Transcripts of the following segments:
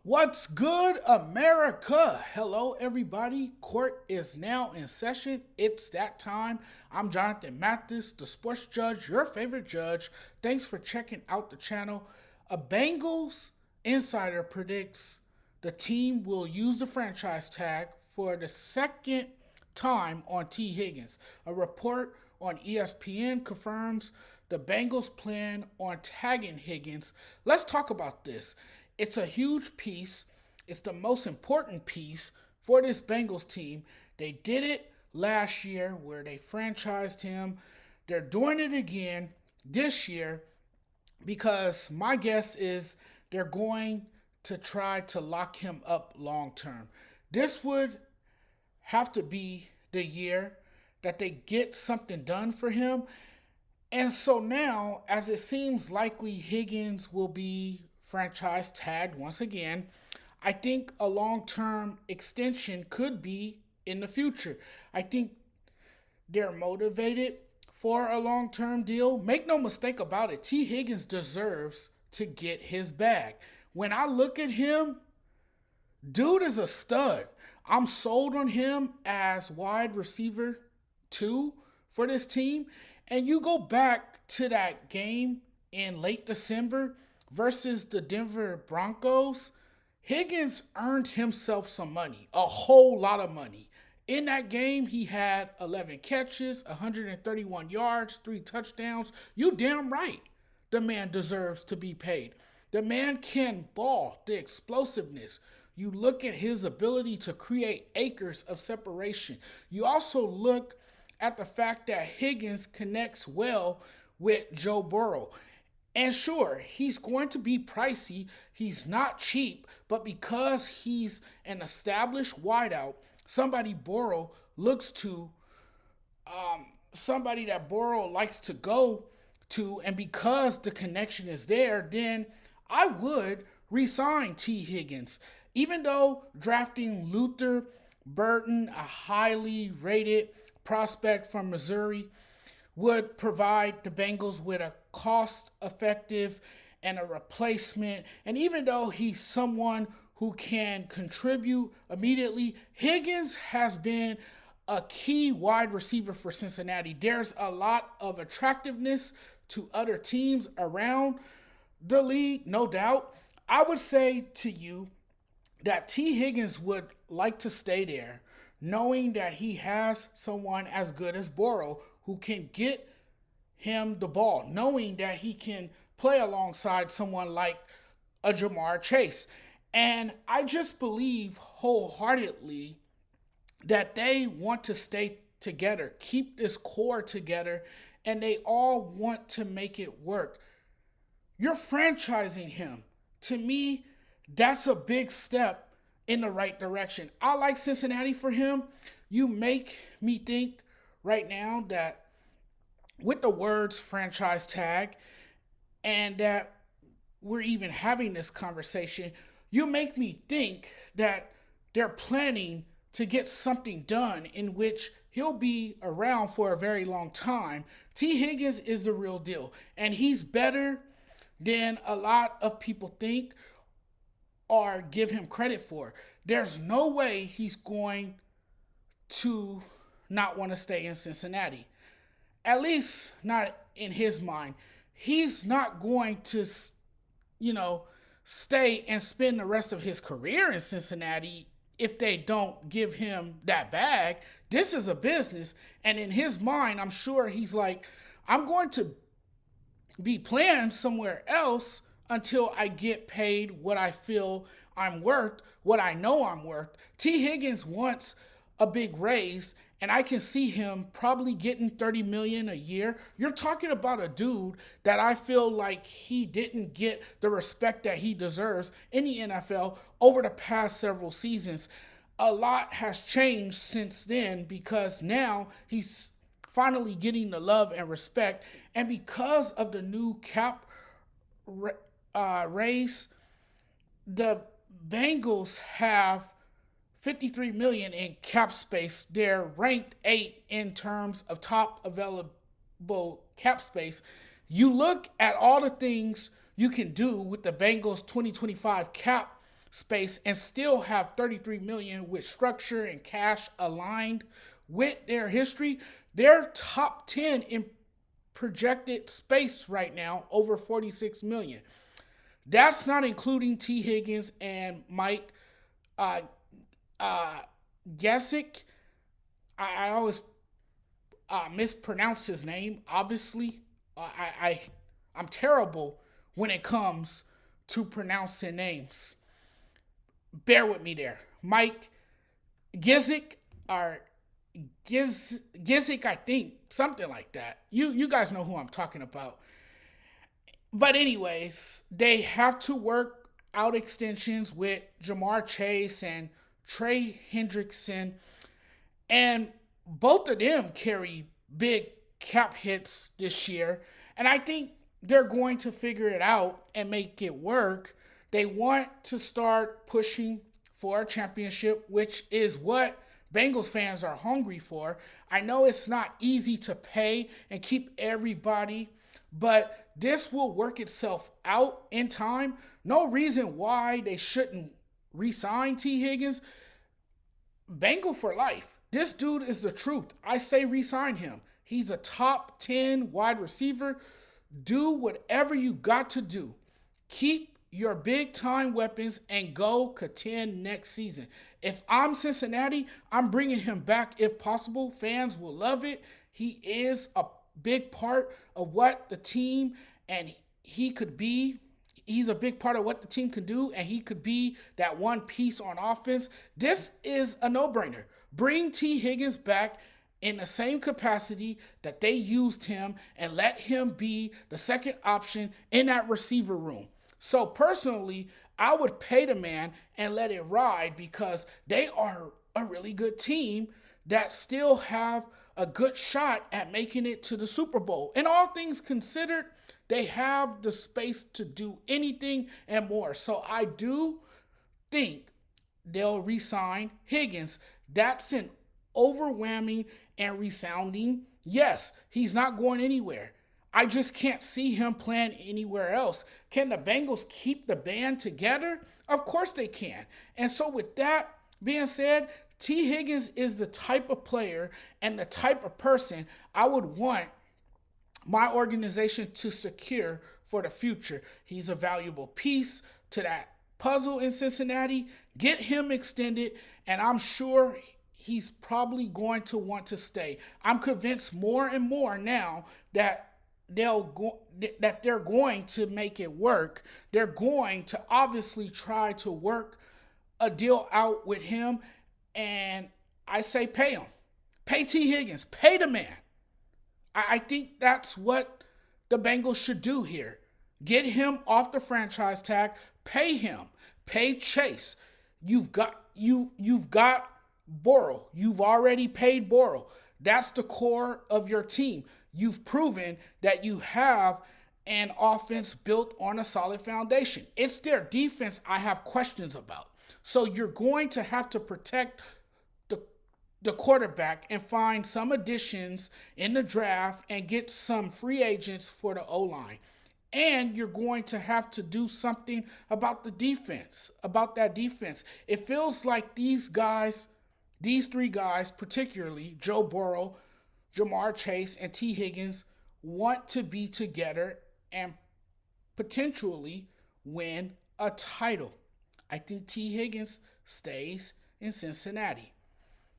What's good, America? Hello, everybody. Court is now in session. It's that time. I'm Jonathan Mathis, the sports judge, your favorite judge. Thanks for checking out the channel. A Bengals insider predicts the team will use the franchise tag for the second time on Tee Higgins. A report on ESPN confirms the Bengals plan on tagging Higgins. Let's talk about this. It's a huge piece. It's the most important piece for this Bengals team. They did it last year where they franchised him. They're doing it again this year because my guess is they're going to try to lock him up long term. This would have to be the year that they get something done for him. And so now, as it seems likely Higgins will be franchise tagged once again, I think a long-term extension could be in the future. I think they're motivated for a long-term deal. Make no mistake about it, Tee Higgins deserves to get his bag. When I look at him, dude is a stud. I'm sold on him as wide receiver 2 for this team. And you go back to that game in late December versus the Denver Broncos, Higgins earned himself some money, a whole lot of money. In that game, he had 11 catches, 131 yards, 3 touchdowns. You damn right the man deserves to be paid. The man can ball, the explosiveness. You look at his ability to create acres of separation. You also look at the fact that Higgins connects well with Joe Burrow. And sure, he's going to be pricey. He's not cheap, but because he's an established wideout, somebody Burrow looks to, somebody that Burrow likes to go to, and because the connection is there, then I would re-sign Tee Higgins. Even though drafting Luther Burton, a highly rated prospect from Missouri, would provide the Bengals with a cost-effective and a replacement. And even though he's someone who can contribute immediately, Higgins has been a key wide receiver for Cincinnati. There's a lot of attractiveness to other teams around the league, no doubt. I would say to you that Tee Higgins would like to stay there, knowing that he has someone as good as Burrow who can get him the ball, knowing that he can play alongside someone like a Jamar Chase. And I just believe wholeheartedly that they want to stay together, keep this core together, and they all want to make it work. You're franchising him. To me, that's a big step in the right direction. I like Cincinnati for him. You make me think right now that with the words franchise tag and that we're even having this conversation, you make me think that they're planning to get something done in which he'll be around for a very long time. Tee Higgins is the real deal, and he's better than a lot of people think or give him credit for. There's no way he's going to not want to stay in Cincinnati. At least not in his mind. He's not going to, stay and spend the rest of his career in Cincinnati if they don't give him that bag. This is a business. And in his mind, I'm sure he's like, I'm going to be playing somewhere else until I get paid what I feel I'm worth, what I know I'm worth. Tee Higgins wants a big raise, and I can see him probably getting $30 million a year. You're talking about a dude that I feel like he didn't get the respect that he deserves in the NFL over the past several seasons. A lot has changed since then because now he's finally getting the love and respect, and because of the new cap raise, the Bengals have $53 million in cap space. They're ranked 8 in terms of top available cap space. You look at all the things you can do with the Bengals 2025 cap space and still have 33 million with structure and cash aligned with their history. They're top 10 in projected space right now, over 46 million. That's not including Tee Higgins and Mike uh, uh, Gesick. I always mispronounce his name. Obviously, I'm terrible when it comes to pronouncing names. Bear with me there. Mike Gesick or Gisick, I think, something like that. You guys know who I'm talking about. But anyways, they have to work out extensions with Jamar Chase and Trey Hendrickson, and both of them carry big cap hits this year. And I think they're going to figure it out and make it work. They want to start pushing for a championship, which is what Bengals fans are hungry for. I know it's not easy to pay and keep everybody, but this will work itself out in time. No reason why they shouldn't re-sign Tee Higgins. Bengal for life. This dude is the truth. I say re-sign him. He's a top 10 wide receiver. Do whatever you got to do. Keep your big time weapons and go contend next season. If I'm Cincinnati, I'm bringing him back if possible. Fans will love it. He is a big part of what the team and he could be. He's a big part of what the team can do, and he could be that one piece on offense. This is a no-brainer. Bring Tee Higgins back in the same capacity that they used him and let him be the second option in that receiver room. So personally, I would pay the man and let it ride because they are a really good team that still have a good shot at making it to the Super Bowl. And all things considered, they have the space to do anything and more. So I do think they'll re-sign Higgins. That's an overwhelming and resounding yes. He's not going anywhere. I just can't see him playing anywhere else. Can the Bengals keep the band together? Of course they can. And so with that being said, Tee Higgins is the type of player and the type of person I would want my organization to secure for the future. He's a valuable piece to that puzzle in Cincinnati. Get him extended, and I'm sure he's probably going to want to stay. I'm convinced more and more now that they're going to make it work. They're going to obviously try to work a deal out with him, and I say pay him. Pay Tee Higgins. Pay the man. I think that's what the Bengals should do here. Get him off the franchise tag. Pay him. Pay Chase. You've got Burrow. You've already paid Burrow. That's the core of your team. You've proven that you have an offense built on a solid foundation. It's their defense I have questions about. So you're going to have to protect the quarterback and find some additions in the draft and get some free agents for the O-line. And you're going to have to do something about the defense, about that defense. It feels like these three guys, particularly Joe Burrow, Jamar Chase, and Tee Higgins, want to be together and potentially win a title. I think Tee Higgins stays in Cincinnati.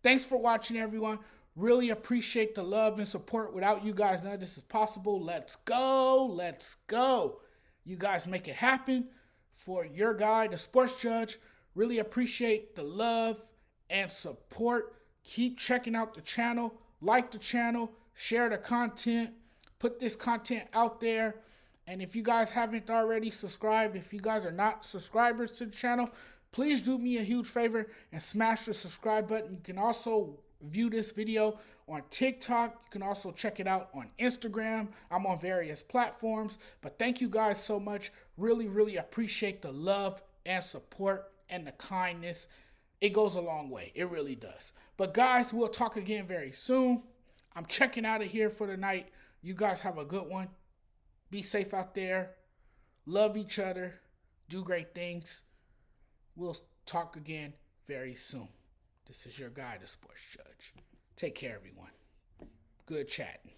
Thanks for watching, everyone. Really appreciate the love and support. Without you guys, none of this is possible. Let's go. Let's go. You guys make it happen for your guy, the sports judge. Really appreciate the love and support. Keep checking out the channel. Like the channel. Share the content. Put this content out there. And if you guys haven't already subscribed, if you guys are not subscribers to the channel, please do me a huge favor and smash the subscribe button. You can also view this video on TikTok. You can also check it out on Instagram. I'm on various platforms. But thank you guys so much. Really, really appreciate the love and support and the kindness. It goes a long way. It really does. But guys, we'll talk again very soon. I'm checking out of here for the night. You guys have a good one. Be safe out there. Love each other. Do great things. We'll talk again very soon. This is your guy, the Sports Judge. Take care, everyone. Good chatting.